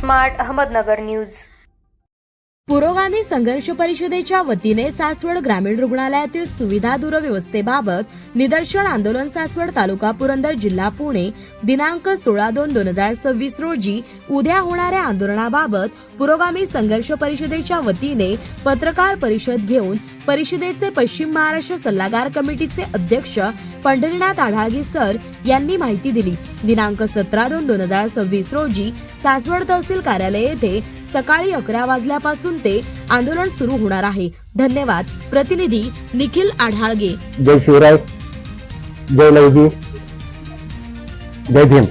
Smart Ahmednagar news. पुरोगामी संघर्ष परिषदेच्या वतीने सासवड ग्रामीण रुग्णालयातील सुविधा दुरव्यवस्थेबाबत निदर्शन आंदोलन सासवड तालुका पुरंदर जिल्हा पुणे दिनांक 16/2/2026 रोजी उद्या होणाऱ्या आंदोलनाबाबत पुरोगामी संघर्ष परिषदेच्या वतीने पत्रकार परिषद घेऊन परिषदेचे पश्चिम महाराष्ट्र सल्लागार कमिटीचे अध्यक्ष पंढरीनाथ आढाळगी सर यांनी माहिती दिली। दिनांक 17/2/2026 रोजी सासवड तहसील कार्यालय येथे सकाळी 11 वाजल्यापासून ते आंदोलन सुरू होणार आहे। धन्यवाद। प्रतिनिधी निखिल आढाळगे। जय शिवराय, जय लवजी, जय भीम।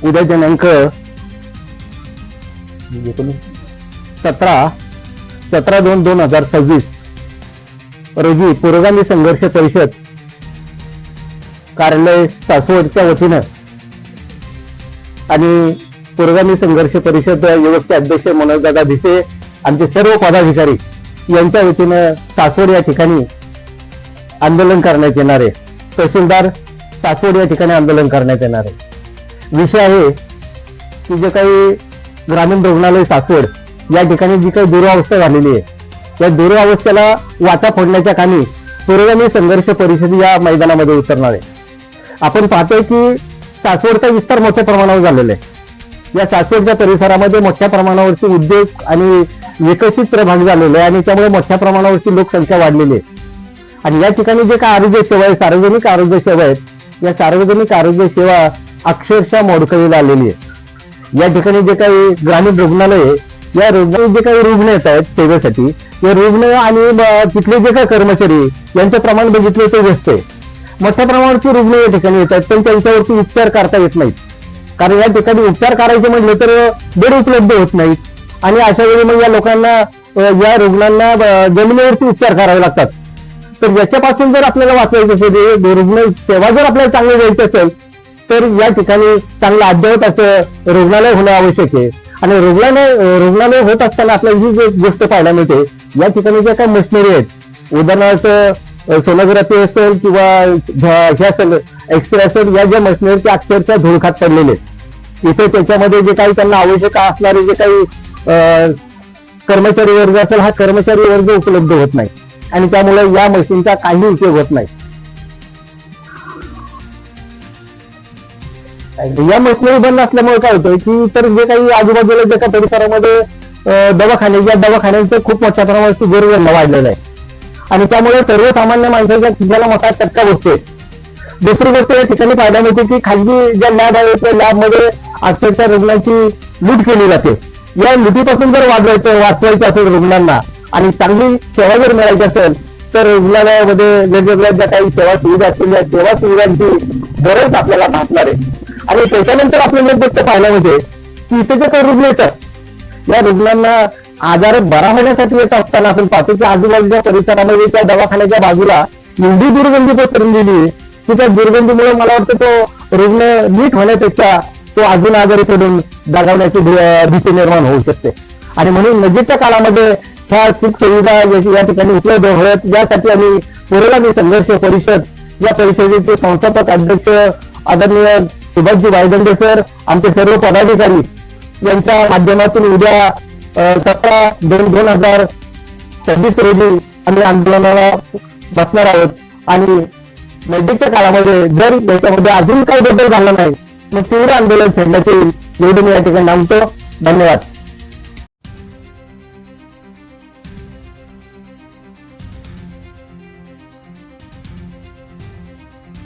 उद्या दिनांक 17/2/2026 रोजी पुरोगामी संघर्ष परिषद कार्यालय सासवडच्या वतीनं आणि पुरोगामी संघर्ष परिषद युवकचे अध्यक्ष मनोजदादा भिसे आमचे सर्व पदाधिकारी यांच्या वतीनं सासवड या ठिकाणी आंदोलन करण्यात येणार आहे। तहसीलदार सासवड या ठिकाणी आंदोलन करण्यात येणार आहे। विषय आहे की जे काही ग्रामीण रुग्णालय सासवड या ठिकाणी जी काही दुरावस्था झालेली आहे त्या दुरावस्थेला वाटा फोडण्याच्या कामी पुरोगामी संघर्ष परिषद या मैदानामध्ये उतरणार आहे। आपण पाहतोय की सासवडचा विस्तार मोठ्या प्रमाणावर झालेला आहे। या सासवडच्या परिसरामध्ये मोठ्या प्रमाणावरती उद्योग आणि विकसित प्रभाग झालेले आहे आणि त्यामुळे मोठ्या प्रमाणावरती लोकसंख्या वाढलेली आहे। आणि या ठिकाणी जे काही आरोग्य सेवा आहे, सार्वजनिक आरोग्य सेवा आहेत, या सार्वजनिक आरोग्य सेवा अक्षरशः मोडकळीला आलेली आहे। या ठिकाणी जे काही ग्रामीण रुग्णालय आहे, या रुग्णालयात जे काही रुग्ण येत आहेत सेवेसाठी, या रुग्ण आणि तिथले जे काही कर्मचारी यांचं प्रमाण बघितलं ते जास्त आहे। मोठ्या प्रमाणावरती रुग्ण या ठिकाणी येत आहेत पण त्यांच्यावरती उपचार करता येत नाहीत, कारण या ठिकाणी उपचार करायचे म्हटले तर बेड उपलब्ध होत नाहीत आणि अशा वेळी मग या लोकांना, या रुग्णांना जमिनीवरती उपचार करावे लागतात। तर याच्यापासून जर आपल्याला वाचवायचं असेल, रुग्ण सेवा जर आपल्याला चांगली द्यायची असेल तर या ठिकाणी चांगलं अद्ययावत असं रुग्णालय होणं आवश्यक आहे। आणि रुग्णालय होत असताना आपल्याला ही गोष्ट पाहायला मिळते, या ठिकाणी ज्या काही मशिनरी आहेत, उदाहरणार्थ सोनोग्राफी असेल किंवा एक्सरे असेल, या ज्या मशिनरी अक्षरशः धूळखात पडलेले इथे, त्याच्यामध्ये जे काही त्यांना आवश्यक असणारे जे काही कर्मचारी वर्ग असेल, हा कर्मचारी वर्ग उपलब्ध होत नाही आणि त्यामुळे या मशीनचा काही उपयोग होत नाही। या मशिनरी बंद असल्यामुळे काय होतं की तर जे काही आजूबाजूला जे काही परिसरामध्ये दवाखाने, या दवाखान्यांचं खूप मोठ्या प्रमाणात गैरव्यवहार वाढलेला आहे आणि त्यामुळे सर्वसामान्य माणसाच्या खिशाला मोठा फटका बसतोय। दुसरी गोष्ट या ठिकाणी फायदा मिळते की खाजगी ज्या लॅब आहेत त्या लॅबमध्ये अक्षरशः रुग्णांची लूट केली जाते। या लुटीपासून जर वाचवायचं असेल रुग्णांना आणि चांगली सेवा जर मिळायची असेल तर रुग्णालयामध्ये वेगवेगळ्या ज्या काही सेवा सुविधा असतील या सेवा सुविधांची गरज आपल्याला भासणार आहे। आणि त्याच्यानंतर आपल्याला एक गोष्ट पाहायला मिळते की इथे जे काही रुग्ण येतात, या रुग्णांना आजार बरा होण्यासाठी येत असताना आपण पाहतो की आजूबाजूच्या परिसरामध्ये त्या दवाखान्याच्या बाजूला एवढी दुर्गंधी पसरलेली की त्या दुर्गंधीमुळे मला वाटतं तो रुग्ण नीट होण्यापेक्षा तो अजून आजारी पडून दगावण्याची भीती निर्माण होऊ शकते। आणि म्हणून नजीकच्या काळामध्ये ह्या सुख सुविधा या ठिकाणी उपलब्ध होत यासाठी आम्ही पुरोगामी संघर्ष परिषद या परिषदेचे संस्थापक अध्यक्ष आदरणीय सुभाषजी वायदंडे सर, आमचे सर्व पदाधिकारी यांच्या माध्यमातून उद्या 17/2/2026 रोजी आम्ही आंदोलनाला बसणार आहोत। आणि नजीकच्या काळामध्ये जर याच्यामध्ये अजून काही बदल झाला नाही मग तीव्र आंदोलन छेडण्यात येईल एवढं मी या ठिकाणी सांगतो। धन्यवाद।